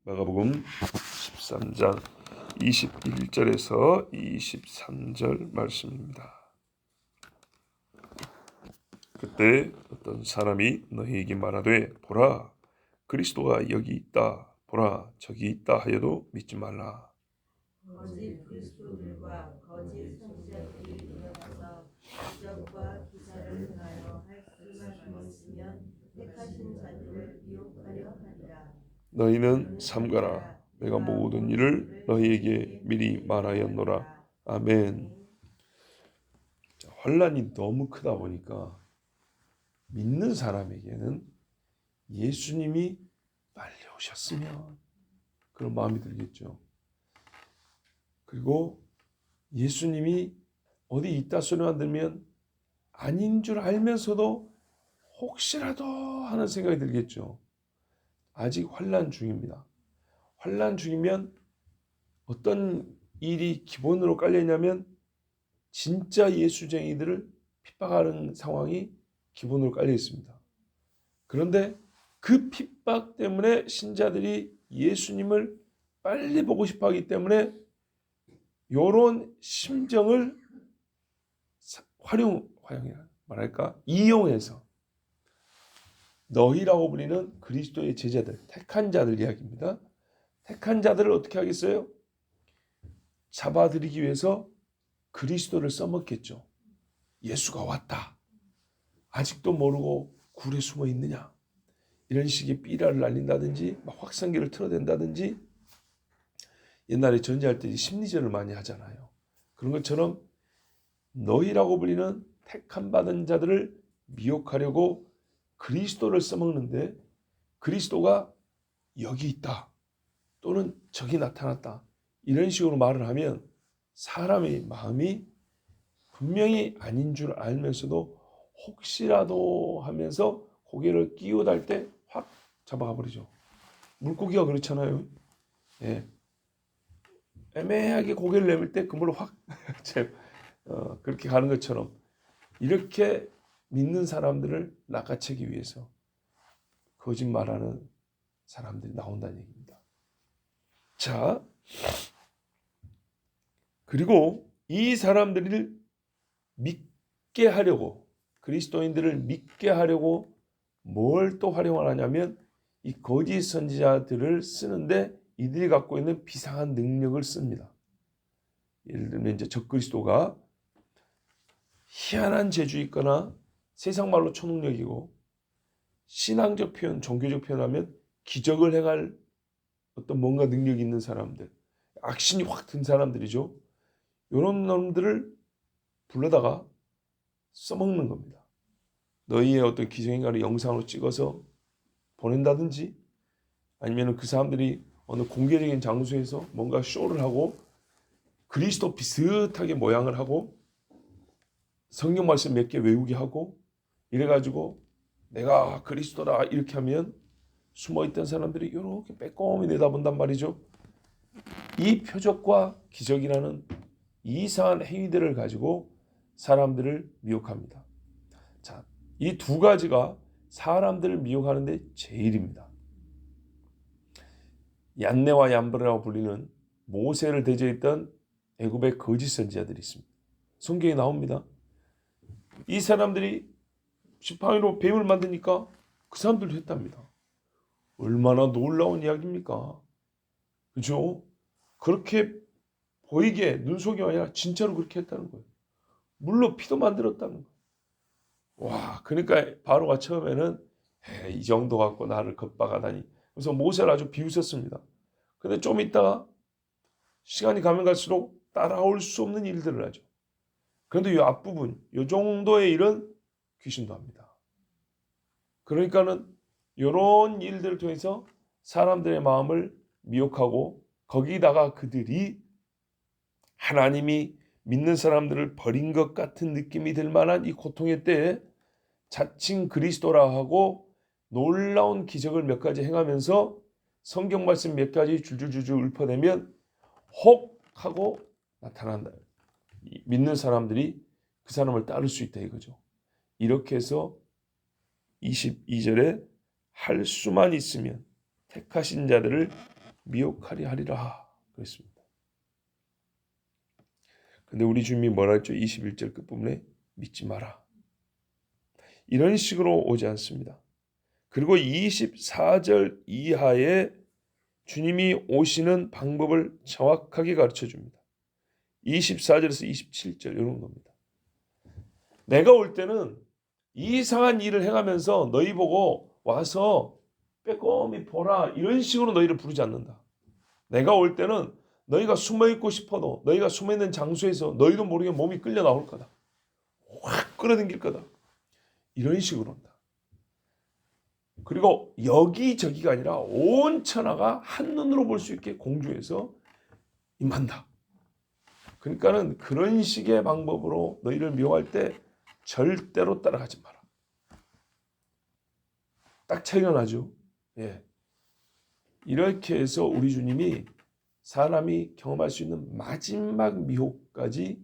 마가복음 13장 21절에서 23절 말씀입니다. 그때 어떤 사람이 너희에게 말하되 보라 그리스도가 여기 있다 보라 저기 있다 하여도 믿지 말라. 거짓 그리스도들과 거짓 선지자들이 일어나서 기적과 기사를 행하여 할 수만 있으면 택하신 자들을 미혹하려 하리라. 너희는 삼가라 내가 모든 일을 너희에게 미리 말하였노라. 아멘. 환란이 너무 크다 보니까 믿는 사람에게는 예수님이 빨리 오셨으면 그런 마음이 들겠죠. 그리고 예수님이 어디 있다 소리만 들면 아닌 줄 알면서도 혹시라도 하는 생각이 들겠죠. 아직 환난 중입니다. 환난 중이면 어떤 일이 기본으로 깔려있냐면 진짜 예수쟁이들을 핍박하는 상황이 기본으로 깔려 있습니다. 그런데 그 핍박 때문에 신자들이 예수님을 빨리 보고 싶어 하기 때문에 이런 심정을 이용해서 너희라고 불리는 그리스도의 제자들, 택한 자들 이야기입니다. 택한 자들을 어떻게 하겠어요? 잡아들이기 위해서 그리스도를 써먹겠죠. 예수가 왔다. 아직도 모르고 굴에 숨어 있느냐. 이런 식의 삐라를 날린다든지 확성기를 틀어댄다든지 옛날에 전쟁할 때 심리전을 많이 하잖아요. 그런 것처럼 너희라고 불리는 택함 받은 자들을 미혹하려고 그리스도를 써먹는데 그리스도가 여기 있다 또는 저기 나타났다 이런 식으로 말을 하면 사람의 마음이 분명히 아닌 줄 알면서도 혹시라도 하면서 고개를 끼우달 때 확 잡아가 버리죠. 물고기가 그렇잖아요. 예. 애매하게 고개를 내밀 때 그물로 확 그렇게 가는 것처럼 이렇게 믿는 사람들을 낚아채기 위해서 거짓말하는 사람들이 나온다는 얘기입니다. 자, 그리고 이 사람들을 믿게 하려고 그리스도인들을 믿게 하려고 뭘 또 활용을 하냐면 이 거짓 선지자들을 쓰는데 이들이 갖고 있는 비상한 능력을 씁니다. 예를 들면 이제 적그리스도가 희한한 재주 있거나 세상 말로 초능력이고 신앙적 표현, 종교적 표현하면 기적을 행할 어떤 뭔가 능력이 있는 사람들, 악신이 확 든 사람들이죠. 이런 놈들을 불러다가 써먹는 겁니다. 너희의 어떤 기적행위를 영상으로 찍어서 보낸다든지 아니면 그 사람들이 어느 공개적인 장소에서 뭔가 쇼를 하고 그리스도 비슷하게 모양을 하고 성경 말씀 몇 개 외우게 하고 이래가지고 내가 그리스도다 이렇게 하면 숨어있던 사람들이 이렇게 빼꼼히 내다본단 말이죠. 이 표적과 기적이라는 이상한 행위들을 가지고 사람들을 미혹합니다. 자, 이 두 가지가 사람들을 미혹하는데 제일입니다. 얀네와 얀브레라고 불리는 모세를 대적했던 애굽의 거짓 선지자들이 있습니다. 성경에 나옵니다. 이 사람들이 지팡이로 뱀을 만드니까 그 사람들도 했답니다. 얼마나 놀라운 이야기입니까? 그죠? 그렇게 보이게 눈속임이 아니라 진짜로 그렇게 했다는 거예요. 물로 피도 만들었다는 거예요. 와, 그러니까 바로가 처음에는 이 정도 갖고 나를 겁박하다니. 그래서 모세를 아주 비웃었습니다. 근데 좀 있다가 시간이 가면 갈수록 따라올 수 없는 일들을 하죠. 그런데 이 앞부분, 이 정도의 일은 귀신도 합니다. 그러니까는 이런 일들을 통해서 사람들의 마음을 미혹하고 거기다가 그들이 하나님이 믿는 사람들을 버린 것 같은 느낌이 들 만한 이 고통의 때에 자칭 그리스도라 하고 놀라운 기적을 몇 가지 행하면서 성경 말씀 몇 가지 줄줄줄줄 읊어내면 혹 하고 나타난다. 믿는 사람들이 그 사람을 따를 수 있다 이거죠. 이렇게 해서 22절에 할 수만 있으면 택하신 자들을 미혹하리 하리라 그랬습니다. 근데 우리 주님이 뭐라 했죠? 21절 끝부분에 믿지 마라. 이런 식으로 오지 않습니다. 그리고 24절 이하에 주님이 오시는 방법을 정확하게 가르쳐 줍니다. 24절에서 27절 이런 겁니다. 내가 올 때는 이상한 일을 행하면서 너희 보고 와서 빼꼼히 보라 이런 식으로 너희를 부르지 않는다. 내가 올 때는 너희가 숨어있고 싶어도 너희가 숨어있는 장소에서 너희도 모르게 몸이 끌려 나올 거다. 확 끌어당길 거다. 이런 식으로 온다. 그리고 여기저기가 아니라 온 천하가 한눈으로 볼 수 있게 공중에서 임한다. 그러니까는 그런 식의 방법으로 너희를 미워할 때 절대로 따라가지 마라. 딱 차이가 나죠. 예. 이렇게 해서 우리 주님이 사람이 경험할 수 있는 마지막 미혹까지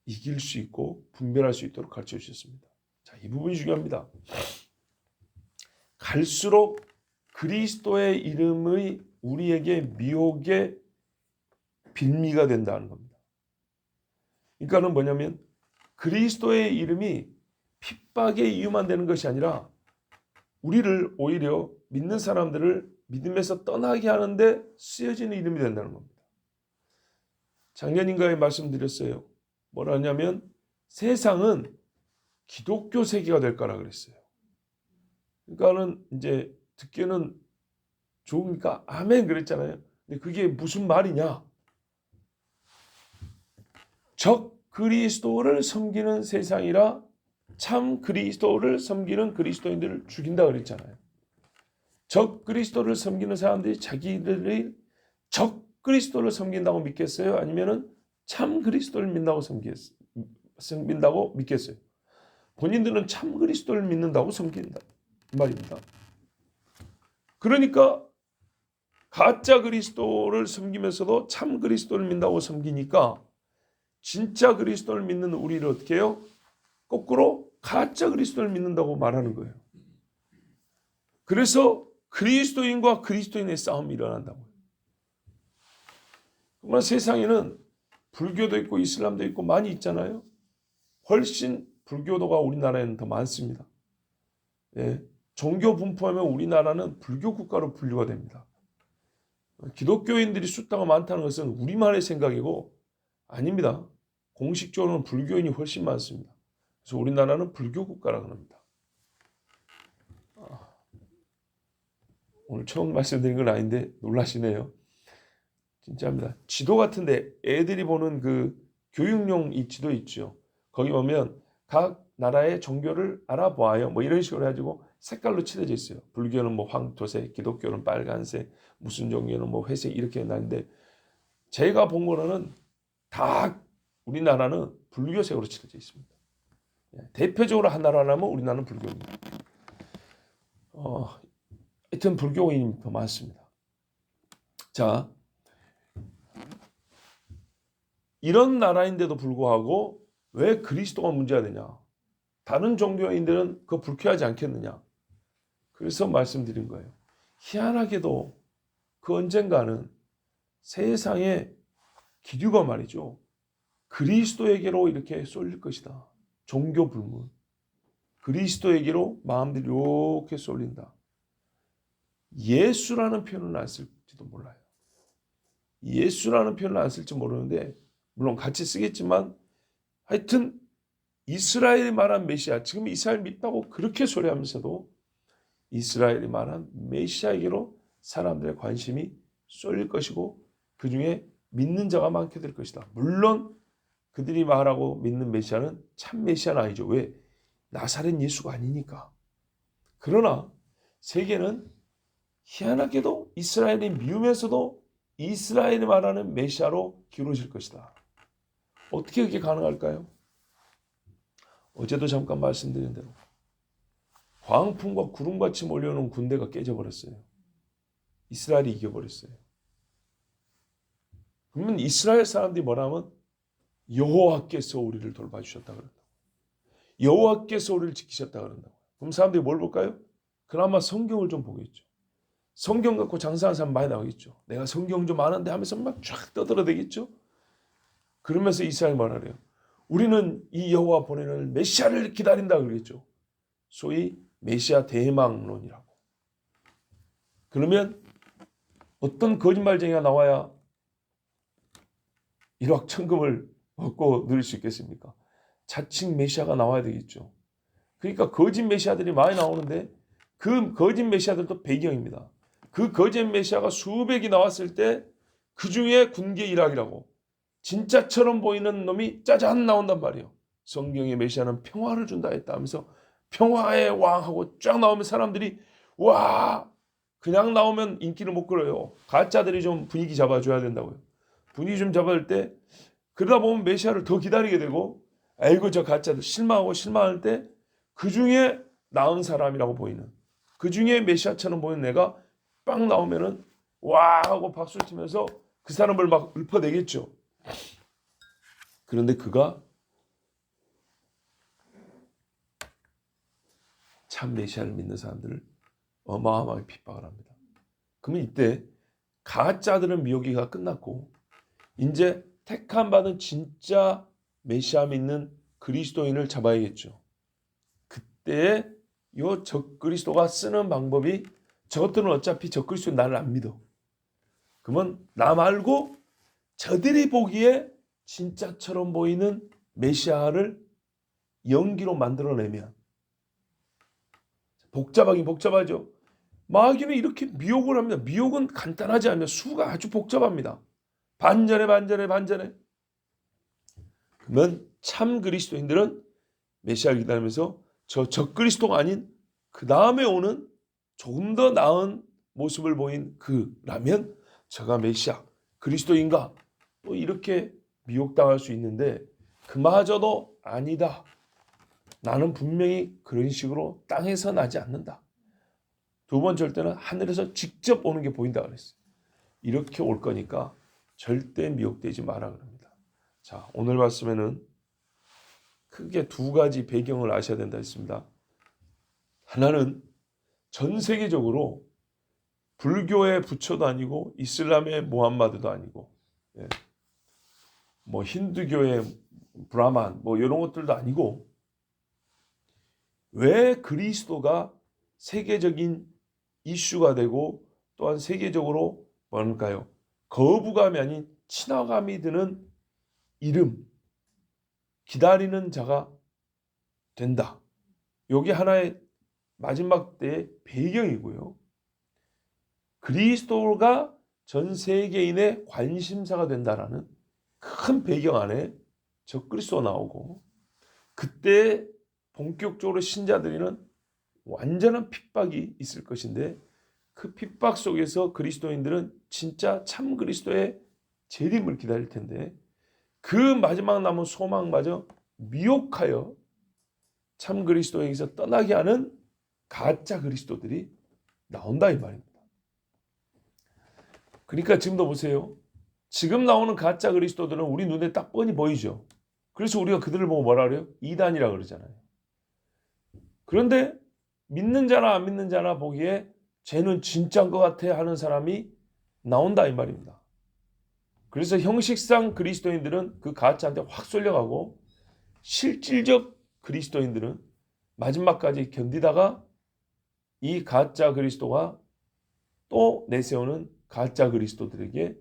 이길 수 있고 분별할 수 있도록 가르쳐 주셨습니다. 자, 이 부분이 중요합니다. 갈수록 그리스도의 이름의 우리에게 미혹의 빌미가 된다는 겁니다. 그러니까는 뭐냐면 그리스도의 이름이 핍박의 이유만 되는 것이 아니라 우리를 오히려 믿는 사람들을 믿음에서 떠나게 하는데 쓰여지는 이름이 된다는 겁니다. 작년인가에 말씀드렸어요. 뭐라 하냐면 세상은 기독교 세계가 될 거라 그랬어요. 그러니까는 이제 듣기는 좋으니까 아멘 그랬잖아요. 근데 그게 무슨 말이냐? 적 그리스도를 섬기는 세상이라 참 그리스도를 섬기는 그리스도인들을 죽인다 그랬잖아요. 적 그리스도를 섬기는 사람들이 자기들이 적 그리스도를 섬긴다고 믿겠어요? 아니면은 참 그리스도를 믿는다고 믿겠어요? 본인들은 참 그리스도를 믿는다고 섬긴다 이 말입니다. 그러니까 가짜 그리스도를 섬기면서도 참 그리스도를 믿는다고 섬기니까 진짜 그리스도를 믿는 우리를 어떻게 해요? 거꾸로 가짜 그리스도를 믿는다고 말하는 거예요. 그래서 그리스도인과 그리스도인의 싸움이 일어난다고요. 정말 세상에는 불교도 있고 이슬람도 있고 많이 있잖아요. 훨씬 불교도가 우리나라에는 더 많습니다. 예, 종교 분포하면 우리나라는 불교 국가로 분류가 됩니다. 기독교인들이 숫자가 많다는 것은 우리만의 생각이고 아닙니다. 공식적으로는 불교인이 훨씬 많습니다. 그래서 우리나라는 불교 국가라고 합니다. 오늘 처음 말씀드린 건 아닌데 놀라시네요. 진짜입니다. 지도 같은데 애들이 보는 그 교육용 이 지도 있죠. 거기 보면 각 나라의 종교를 알아보아요. 뭐 이런 식으로 해가지고 색깔로 칠해져 있어요. 불교는 뭐 황토색, 기독교는 빨간색, 무슨 종교는 뭐 회색 이렇게 나는데 제가 본 거로는 다 우리나라는 불교색으로 칠해져 있습니다. 대표적으로 한 나라라면 우리나라는 불교입니다. 하여튼 불교인이 더 많습니다. 자, 이런 나라인데도 불구하고 왜 그리스도가 문제가 되냐? 다른 종교인들은 그거 불쾌하지 않겠느냐? 그래서 말씀드린 거예요. 희한하게도 그 언젠가는 세상의 기류가 말이죠. 그리스도에게로 이렇게 쏠릴 것이다. 종교 불문. 그리스도에게로 마음들이 이렇게 쏠린다. 예수라는 표현은 안 쓸지도 몰라요. 예수라는 표현을 안 쓸지 모르는데 물론 같이 쓰겠지만 하여튼 이스라엘이 말한 메시아, 지금 이스라엘 믿다고 그렇게 소리하면서도 이스라엘이 말한 메시아에게로 사람들의 관심이 쏠릴 것이고 그 중에 믿는 자가 많게 될 것이다. 물론 그들이 말하고 믿는 메시아는 참 메시아는 아니죠. 왜? 나사렛 예수가 아니니까. 그러나 세계는 희한하게도 이스라엘이 미우면서도 이스라엘이 말하는 메시아로 기울어질 것이다. 어떻게 그게 가능할까요? 어제도 잠깐 말씀드린 대로 광풍과 구름같이 몰려오는 군대가 깨져버렸어요. 이스라엘이 이겨버렸어요. 그러면 이스라엘 사람들이 뭐라면 여호와께서 우리를 돌봐주셨다 그런다. 여호와께서 우리를 지키셨다 그런다. 그럼 사람들이 뭘 볼까요? 그나마 성경을 좀 보겠죠. 성경 갖고 장사하는 사람 많이 나오겠죠. 내가 성경 좀 아는데 하면서 막 쫙 떠들어대겠죠. 그러면서 이스라엘 말하래요. 우리는 이 여호와 보내는 메시아를 기다린다 그러겠죠. 소위 메시아 대망론이라고. 그러면 어떤 거짓말쟁이가 나와야 일확천금을 얻고 누릴 수 있겠습니까? 자칭 메시아가 나와야 되겠죠. 그러니까 거짓 메시아들이 많이 나오는데 그 거짓 메시아들도 배경입니다. 그 거짓 메시아가 수백이 나왔을 때 그 중에 군계 일학이라고 진짜처럼 보이는 놈이 짜잔 나온단 말이에요. 성경의 메시아는 평화를 준다 했다 하면서 평화의 왕하고 쫙 나오면 사람들이 와 그냥 나오면 인기를 못 끌어요. 가짜들이 좀 분위기 잡아줘야 된다고요. 분위기 좀 잡아줄 때 그러다 보면 메시아를 더 기다리게 되고 아이고 저 가짜들 실망할 때 그 중에 나은 사람이라고 보이는 그 중에 메시아처럼 보이는 애가 빵 나오면은 와 하고 박수를 치면서 그 사람을 막 읊어내겠죠. 그런데 그가 참 메시아를 믿는 사람들을 어마어마하게 핍박을 합니다. 그러면 이때 가짜들은 미혹기가 끝났고 이제 택함 받은 진짜 메시아 믿는 그리스도인을 잡아야겠죠. 그때 요 적그리스도가 쓰는 방법이 저것들은 어차피 적그리스도 나를 안 믿어. 그러면 나 말고 저들이 보기에 진짜처럼 보이는 메시아를 연기로 만들어내면 복잡하긴 복잡하죠. 마귀는 이렇게 미혹을 합니다. 미혹은 간단하지 않으면 수가 아주 복잡합니다. 반전에. 그러면 참 그리스도인들은 메시아를 기다리면서 저 적그리스도가 아닌 그 다음에 오는 조금 더 나은 모습을 보인 그라면 저가 메시아 그리스도인가 또 이렇게 미혹당할 수 있는데 그마저도 아니다. 나는 분명히 그런 식으로 땅에서 나지 않는다. 두 번째 때는 하늘에서 직접 오는 게 보인다 그랬어요. 이렇게 올 거니까 절대 미혹되지 마라 그럽니다. 자, 오늘 말씀에는 크게 두 가지 배경을 아셔야 된다 했습니다. 하나는 전 세계적으로 불교의 부처도 아니고 이슬람의 모함마드도 아니고 뭐 힌두교의 브라만 뭐 이런 것들도 아니고 왜 그리스도가 세계적인 이슈가 되고 또한 세계적으로 뭘까요? 거부감이 아닌 친화감이 드는 이름 기다리는 자가 된다. 여기 하나의 마지막 때의 배경이고요. 그리스도가 전 세계인의 관심사가 된다라는 큰 배경 안에 적그리스도가 나오고 그때 본격적으로 신자들이는 완전한 핍박이 있을 것인데 그 핍박 속에서 그리스도인들은 진짜 참 그리스도의 재림을 기다릴 텐데 그 마지막 남은 소망마저 미혹하여 참 그리스도에게서 떠나게 하는 가짜 그리스도들이 나온다 이 말입니다. 그러니까 지금도 보세요. 지금 나오는 가짜 그리스도들은 우리 눈에 딱 뻔히 보이죠. 그래서 우리가 그들을 보고 뭐라 그래요? 이단이라 그러잖아요. 그런데 믿는 자나 안 믿는 자나 보기에 쟤는 진짜인 것 같아 하는 사람이 나온다 이 말입니다. 그래서 형식상 그리스도인들은 그 가짜한테 확 쏠려가고 실질적 그리스도인들은 마지막까지 견디다가 이 가짜 그리스도가 또 내세우는 가짜 그리스도들에게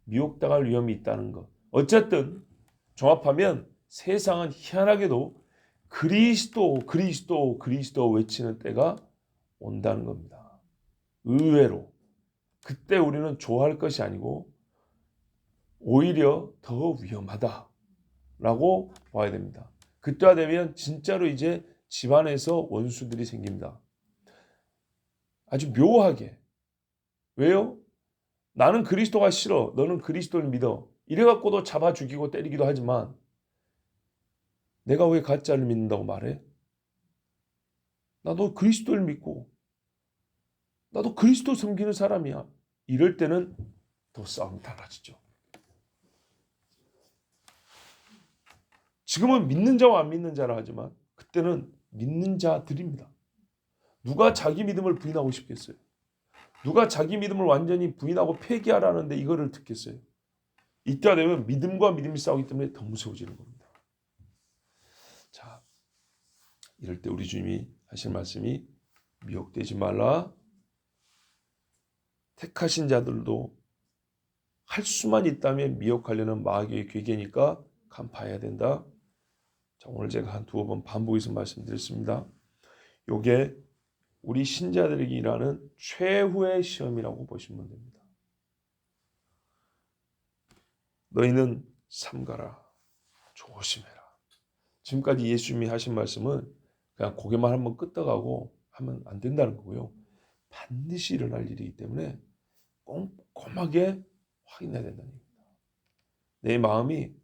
미혹당할 위험이 있다는 것. 어쨌든 종합하면 세상은 희한하게도 그리스도 외치는 때가 온다는 겁니다. 의외로 그때 우리는 좋아할 것이 아니고 오히려 더 위험하다라고 봐야 됩니다. 그때가 되면 진짜로 이제 집안에서 원수들이 생깁니다. 아주 묘하게. 왜요? 나는 그리스도가 싫어. 너는 그리스도를 믿어. 이래갖고도 잡아 죽이고 때리기도 하지만 내가 왜 가짜를 믿는다고 말해? 나도 그리스도를 믿고 나도 그리스도 섬기는 사람이야. 이럴 때는 더 싸움이 달라지죠. 지금은 믿는 자와 안 믿는 자라 하지만 그때는 믿는 자들입니다. 누가 자기 믿음을 부인하고 싶겠어요? 누가 자기 믿음을 완전히 부인하고 폐기하라는데 이거를 듣겠어요? 이때가 되면 믿음과 믿음이 싸우기 때문에 더 무서워지는 겁니다. 자, 이럴 때 우리 주님이 하실 말씀이 미혹되지 말라. 택하신 자들도 할 수만 있다면 미혹하려는 마귀의 괴계니까 간파해야 된다. 자, 오늘 제가 한 두어 번 반복해서 말씀드렸습니다. 요게 우리 신자들에게 일하는 최후의 시험이라고 보시면 됩니다. 너희는 삼가라. 조심해라. 지금까지 예수님이 하신 말씀은 그냥 고개만 한번 끄덕하고 하면 안 된다는 거고요. 반드시 일어날 일이기 때문에 꼼꼼하게 확인해야 된다는 얘기입니다. 내 마음이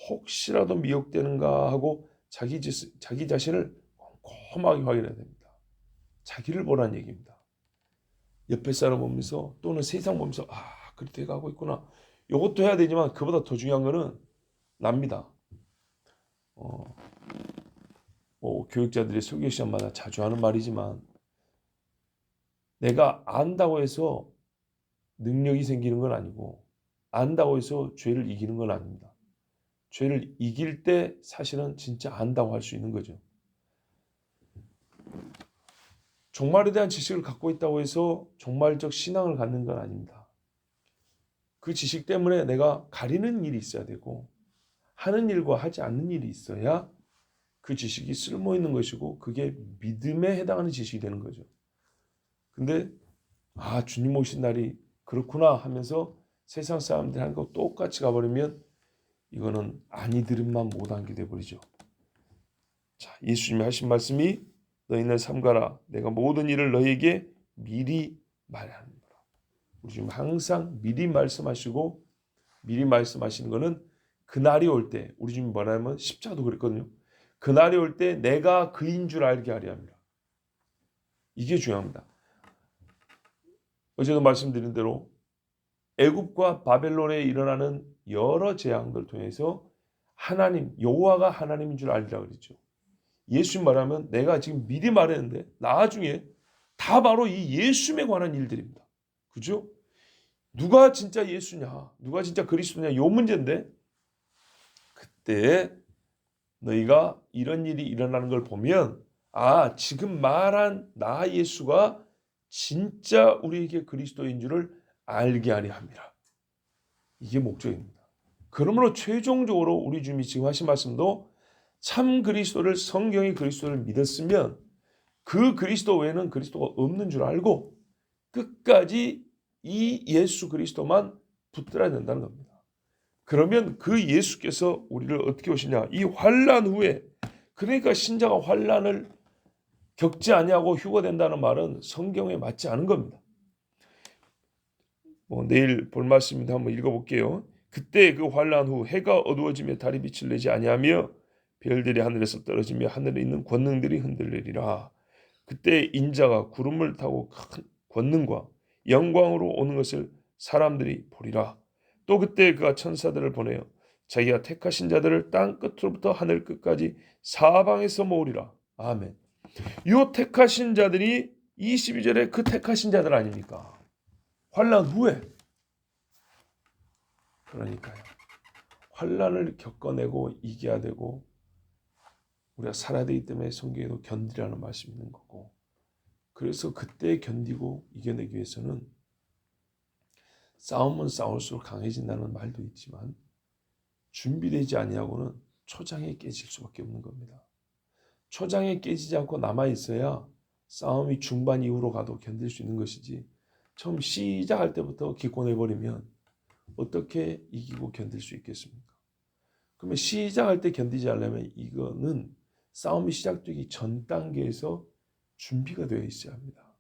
혹시라도 미혹되는가 하고 자기 자신을 꼼꼼하게 확인해야 됩니다. 자기를 보라는 얘기입니다. 옆에 사람 보면서 또는 세상 보면서 그렇게 가고 있구나. 이것도 해야 되지만 그보다 더 중요한 거는 납니다. 교육자들이 설교 시간마다 자주 하는 말이지만 내가 안다고 해서 능력이 생기는 건 아니고 안다고 해서 죄를 이기는 건 아닙니다. 죄를 이길 때 사실은 진짜 안다고 할 수 있는 거죠. 종말에 대한 지식을 갖고 있다고 해서 종말적 신앙을 갖는 건 아닙니다. 그 지식 때문에 내가 가리는 일이 있어야 되고 하는 일과 하지 않는 일이 있어야 그 지식이 쓸모 있는 것이고 그게 믿음에 해당하는 지식이 되는 거죠. 근데 주님 오신 날이 그렇구나 하면서 세상 사람들이 하는 거 똑같이 가버리면 이거는 아니 들음만 못한 게 돼버리죠. 자, 예수님이 하신 말씀이 너희는 삼가라. 내가 모든 일을 너희에게 미리 말하노라. 우리 지금 항상 미리 말씀하시고 미리 말씀하시는 거는 그날이 올 때 우리 주님 뭐냐면 십자가도 그랬거든요. 그날이 올 때 내가 그인 줄 알게 하려 합니다. 이게 중요합니다. 어제도 말씀드린 대로 애굽과 바벨론에 일어나는 여러 재앙들을 통해서 하나님 여호와가 하나님인 줄 알리라 그랬죠. 예수님 말하면 내가 지금 미리 말했는데 나중에 다 바로 이 예수님에 관한 일들입니다. 그죠? 누가 진짜 예수냐, 누가 진짜 그리스도냐 요 문제인데 그때 너희가 이런 일이 일어나는 걸 보면 지금 말한 나 예수가 진짜 우리에게 그리스도인 줄을 알게 하려 합니다. 이게 목적입니다. 그러므로 최종적으로 우리 주님이 지금 하신 말씀도 참 그리스도를 성경의 그리스도를 믿었으면 그 그리스도 외에는 그리스도가 없는 줄 알고 끝까지 이 예수 그리스도만 붙들어야 된다는 겁니다. 그러면 그 예수께서 우리를 어떻게 오시냐? 이 환난 후에 그러니까 신자가 환난을 겪지 아니하고 휴거된다는 말은 성경에 맞지 않은 겁니다. 내일 볼 말씀인데 한번 읽어볼게요. 그때 그 환난 후 해가 어두워지며 달이 빛을 내지 아니하며 별들이 하늘에서 떨어지며 하늘에 있는 권능들이 흔들리리라. 그때 인자가 구름을 타고 큰 권능과 영광으로 오는 것을 사람들이 보리라. 또 그때 그가 천사들을 보내어 자기가 택하신 자들을 땅 끝으로부터 하늘 끝까지 사방에서 모으리라. 아멘. 요 택하신 자들이 22절에 그 택하신 자들 아닙니까? 환난 후에. 그러니까요. 환난을 겪어내고 이겨야 되고 우리가 살아야 되기 때문에 성경에도 견디라는 말씀이 있는 거고 그래서 그때 견디고 이겨내기 위해서는 싸움은 싸울수록 강해진다는 말도 있지만 준비되지 아니하고는 초장에 깨질 수밖에 없는 겁니다. 초장에 깨지지 않고 남아있어야 싸움이 중반 이후로 가도 견딜 수 있는 것이지 처음 시작할 때부터 기권해버리면 어떻게 이기고 견딜 수 있겠습니까? 그러면 시작할 때 견디지 않으려면 이거는 싸움이 시작되기 전 단계에서 준비가 되어 있어야 합니다.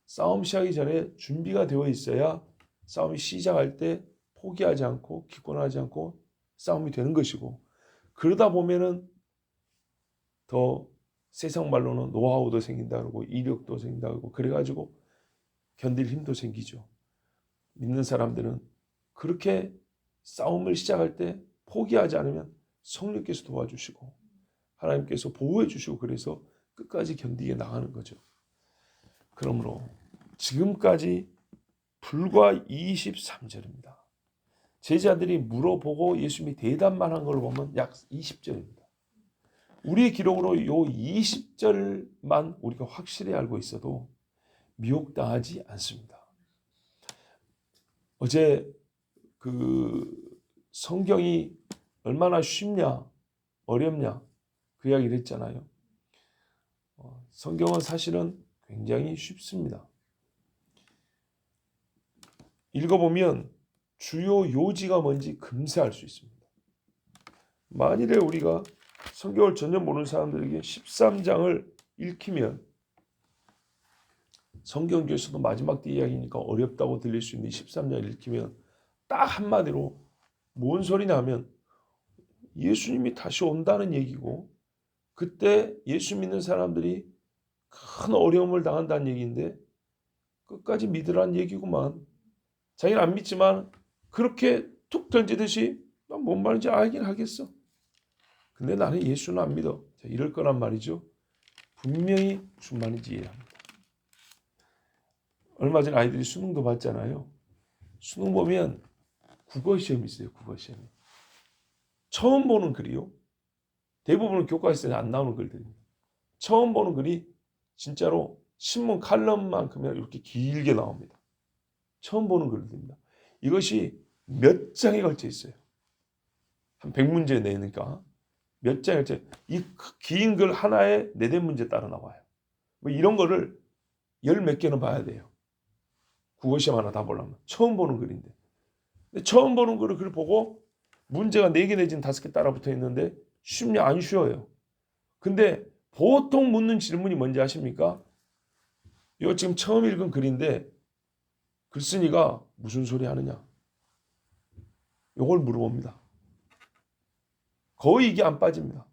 싸움 시작하기 전에 준비가 되어 있어야 싸움이 시작할 때 포기하지 않고 기권하지 않고 싸움이 되는 것이고 그러다 보면은 더 세상 말로는 노하우도 생긴다 그러고 이력도 생긴다 그러고 그래가지고 견딜 힘도 생기죠. 믿는 사람들은 그렇게 싸움을 시작할 때 포기하지 않으면 성령께서 도와주시고 하나님께서 보호해 주시고 그래서 끝까지 견디게 나가는 거죠. 그러므로 지금까지 불과 23절입니다. 제자들이 물어보고 예수님이 대답만 한 걸 보면 약 20절입니다. 우리의 기록으로 요 20절만 우리가 확실히 알고 있어도 미혹당하지 않습니다. 어제 그 성경이 얼마나 쉽냐 어렵냐 그 이야기를 했잖아요. 성경은 사실은 굉장히 쉽습니다. 읽어보면 주요 요지가 뭔지 금세 알 수 있습니다. 만일에 우리가 성경을 전혀 모르는 사람들에게 13장을 읽히면 성경교에서도 마지막 때 이야기니까 어렵다고 들릴 수 있는 13장을 읽히면 딱 한마디로 뭔 소리냐 하면 예수님이 다시 온다는 얘기고 그때 예수 믿는 사람들이 큰 어려움을 당한다는 얘기인데 끝까지 믿으라는 얘기구만. 자기는 안 믿지만 그렇게 툭 던지듯이 난 뭔 말인지 알긴 하겠어. 근데 나는 예수는 안 믿어. 자, 이럴 거란 말이죠. 분명히 무슨 말인지 이해합니다. 얼마 전에 아이들이 수능도 봤잖아요. 수능 보면 국어 시험이 있어요. 국어 시험이. 처음 보는 글이요. 대부분은 교과서에 안 나오는 글들입니다. 처음 보는 글이 진짜로 신문 칼럼만큼이나 이렇게 길게 나옵니다. 처음 보는 글들입니다. 이것이 몇 장에 걸쳐 있어요. 한 100문제 내니까 몇 장에 걸쳐 이 긴 글 하나에 4-5문제 따라 나와요. 뭐 이런 거를 10몇 개는 봐야 돼요. 국어시험 하나 다 보려면. 처음 보는 글인데. 근데 처음 보는 글을 보고 문제가 4개 내지는 5개 따라 붙어 있는데 쉽냐? 안 쉬워요. 근데 보통 묻는 질문이 뭔지 아십니까? 이거 지금 처음 읽은 글인데 글쓴이가 무슨 소리 하느냐? 이걸 물어봅니다. 거의 이게 안 빠집니다.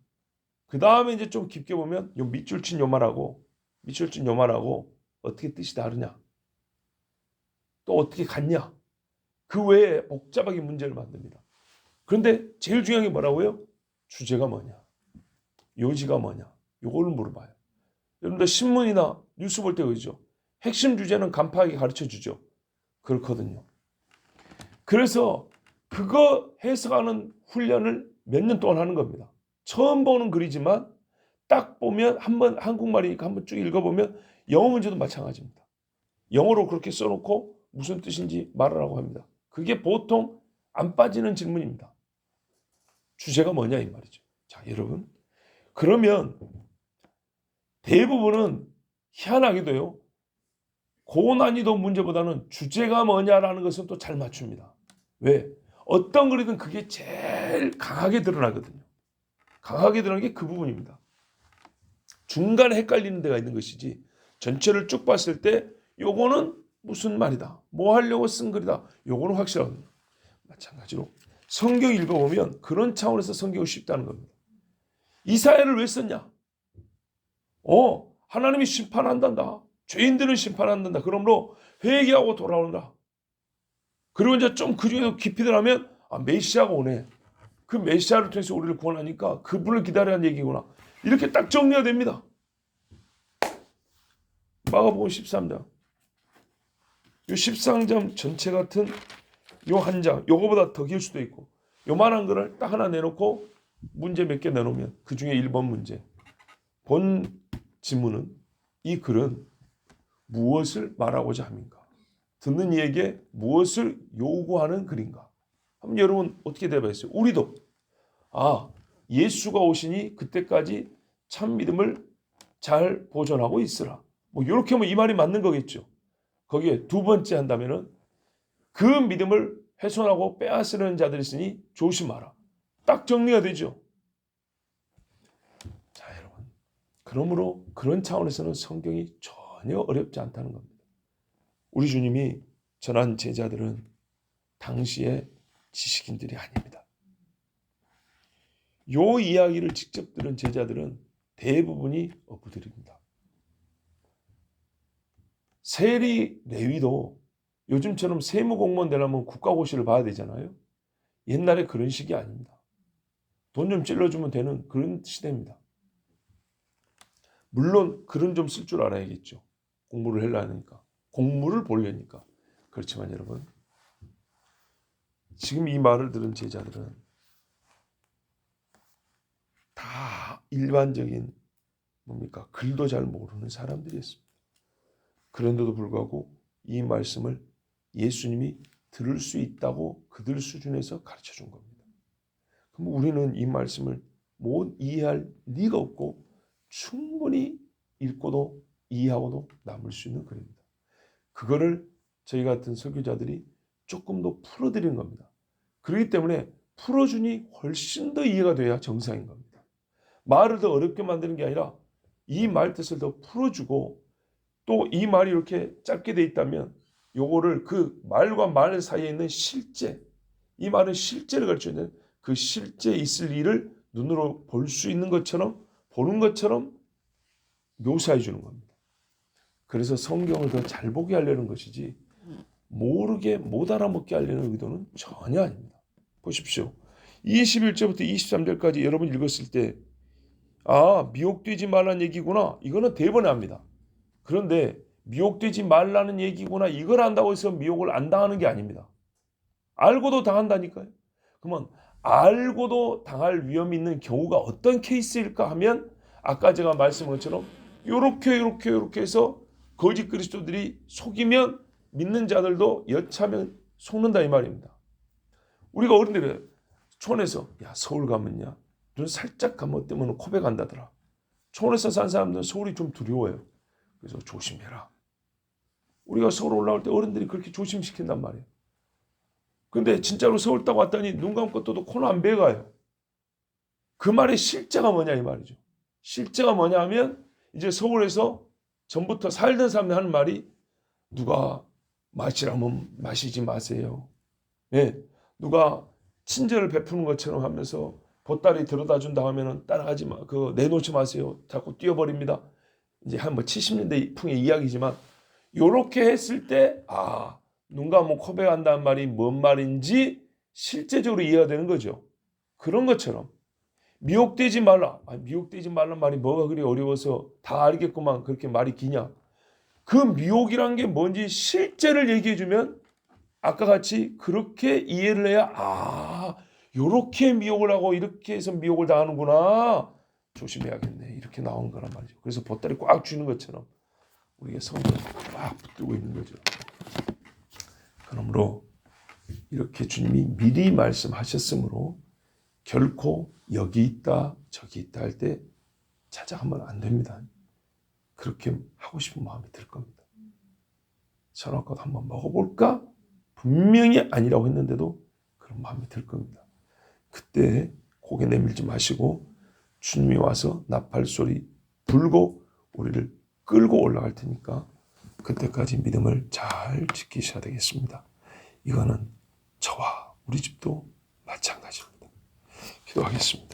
그 다음에 이제 좀 깊게 보면 요 밑줄 친 요 말하고 어떻게 뜻이 다르냐? 또 어떻게 같냐? 그 외에 복잡하게 문제를 만듭니다. 그런데 제일 중요한 게 뭐라고요? 주제가 뭐냐? 요지가 뭐냐? 요걸 물어봐요. 여러분들 신문이나 뉴스 볼 때 그러죠. 핵심 주제는 간파하게 가르쳐 주죠. 그렇거든요. 그래서 그거 해석하는 훈련을 몇 년 동안 하는 겁니다. 처음 보는 글이지만 딱 보면 한번 한국말이니까 한번 쭉 읽어보면 영어 문제도 마찬가지입니다. 영어로 그렇게 써놓고 무슨 뜻인지 말하라고 합니다. 그게 보통 안 빠지는 질문입니다. 주제가 뭐냐 이 말이죠. 자, 여러분 그러면 대부분은 희한하게도요. 고난이도 문제보다는 주제가 뭐냐라는 것은 또 잘 맞춥니다. 왜? 어떤 글이든 그게 제일 강하게 드러나거든요. 강하게 드러나는 게 그 부분입니다. 중간에 헷갈리는 데가 있는 것이지 전체를 쭉 봤을 때 요거는 무슨 말이다. 뭐 하려고 쓴 글이다. 요거는 확실하거든요. 마찬가지로 성경 읽어보면 그런 차원에서 성경이 쉽다는 겁니다. 이사야를 왜 썼냐? 하나님이 심판한단다. 죄인들은 심판한단다. 그러므로 회개하고 돌아온다. 그리고 이제 좀 그 중에서 깊이 들어가면 메시아가 오네. 그 메시아를 통해서 우리를 구원하니까 그분을 기다려야 얘기구나. 이렇게 딱 정리가 됩니다. 마가복음 13장. 요 13장 전체 같은 요 한 장, 요거보다 더 길 수도 있고 요만한 거를 딱 하나 내놓고 문제 몇 개 내놓으면 그 중에 1번 문제. 본 지문은 이 글은 무엇을 말하고자 합니까? 듣는 이에게 무엇을 요구하는 글인가? 한번 여러분 어떻게 대답했어요? 우리도 예수가 오시니 그때까지 참 믿음을 잘 보존하고 있으라. 뭐 이렇게 하면 이 말이 맞는 거겠죠. 거기에 두 번째 한다면은 그 믿음을 훼손하고 빼앗으려는 자들이 있으니 조심하라. 딱 정리가 되죠. 자, 여러분. 그러므로 그런 차원에서는 성경이 전혀 어렵지 않다는 겁니다. 우리 주님이 전한 제자들은 당시의 지식인들이 아닙니다. 요 이야기를 직접 들은 제자들은 대부분이 어부들입니다. 세리 레위도 요즘처럼 세무공무원 되려면 국가고시를 봐야 되잖아요. 옛날에 그런 식이 아닙니다. 돈 좀 찔러주면 되는 그런 시대입니다. 물론 글은 좀 쓸 줄 알아야겠죠. 공부를 하려니까. 공물을 보려니까. 그렇지만 여러분, 지금 이 말을 들은 제자들은 다 일반적인 뭡니까? 글도 잘 모르는 사람들이었습니다. 그런데도 불구하고 이 말씀을 예수님이 들을 수 있다고 그들 수준에서 가르쳐 준 겁니다. 그럼 우리는 이 말씀을 못 이해할 리가 없고 충분히 읽고도 이해하고도 남을 수 있는 글입니다. 그거를 저희 같은 설교자들이 조금 더 풀어드리는 겁니다. 그렇기 때문에 풀어주니 훨씬 더 이해가 돼야 정상인 겁니다. 말을 더 어렵게 만드는 게 아니라 이 말 뜻을 더 풀어주고 또 이 말이 이렇게 짧게 돼 있다면 요거를 그 말과 말 사이에 있는 실제, 이 말은 실제를 가르쳐야 되는 그 실제 있을 일을 눈으로 볼 수 있는 것처럼 보는 것처럼 묘사해 주는 겁니다. 그래서 성경을 더 잘 보게 하려는 것이지 모르게 못 알아먹게 하려는 의도는 전혀 아닙니다. 보십시오. 21절부터 23절까지 여러분 읽었을 때 미혹되지 말라는 얘기구나. 이거는 대번에 합니다. 그런데 미혹되지 말라는 얘기구나. 이걸 안다고 해서 미혹을 안 당하는 게 아닙니다. 알고도 당한다니까요. 그러면 알고도 당할 위험이 있는 경우가 어떤 케이스일까 하면 아까 제가 말씀한 것처럼 요렇게 해서 거짓 그리스도들이 속이면 믿는 자들도 여차하면 속는다 이 말입니다. 우리가 어른들이 촌에서 서울 가면야 눈 살짝 감못 때문에 고백한다더라. 촌에서 산 사람들은 서울이 좀 두려워요. 그래서 조심해라. 우리가 서울 올라올 때 어른들이 그렇게 조심시킨단 말이에요. 근데 진짜로 서울 딱 왔더니 눈 감고 떠도 코는 안 베가요. 그 말의 실제가 뭐냐 이 말이죠. 실제가 뭐냐 하면 이제 서울에서 전부터 살던 사람들이 하는 말이 누가 마시라면 마시지 마세요. 예, 누가 친절을 베푸는 것처럼 하면서 보따리 들어다 준다 하면은 따라가지 마, 내놓지 마세요. 자꾸 뛰어버립니다. 이제 한 70년대 풍의 이야기지만 요렇게 했을 때 눈 감고 고백한다는 말이 뭔 말인지 실제적으로 이해가 되는 거죠. 그런 것처럼 미혹되지 말라. 미혹되지 말란 말이 뭐가 그리 어려워서 다 알겠구만 그렇게 말이 기냐. 그 미혹이란 게 뭔지 실제를 얘기해주면 아까 같이 그렇게 이해를 해야 요렇게 미혹을 하고 이렇게 해서 미혹을 당하는구나. 조심해야겠네. 이렇게 나온 거란 말이죠. 그래서 보따리 꽉 쥐는 것처럼 우리가 성경을 꽉 붙들고 있는 거죠. 그러므로 이렇게 주님이 미리 말씀하셨으므로 결코 여기 있다 저기 있다 할 때 찾아가면 안 됩니다. 그렇게 하고 싶은 마음이 들 겁니다. 선악과도 한번 먹어볼까? 분명히 아니라고 했는데도 그런 마음이 들 겁니다. 그때 고개 내밀지 마시고 주님이 와서 나팔소리 불고 우리를 끌고 올라갈 테니까 그때까지 믿음을 잘 지키셔야 되겠습니다. 이거는 저와 우리 집도 마찬가지입니다. 기도하겠습니다.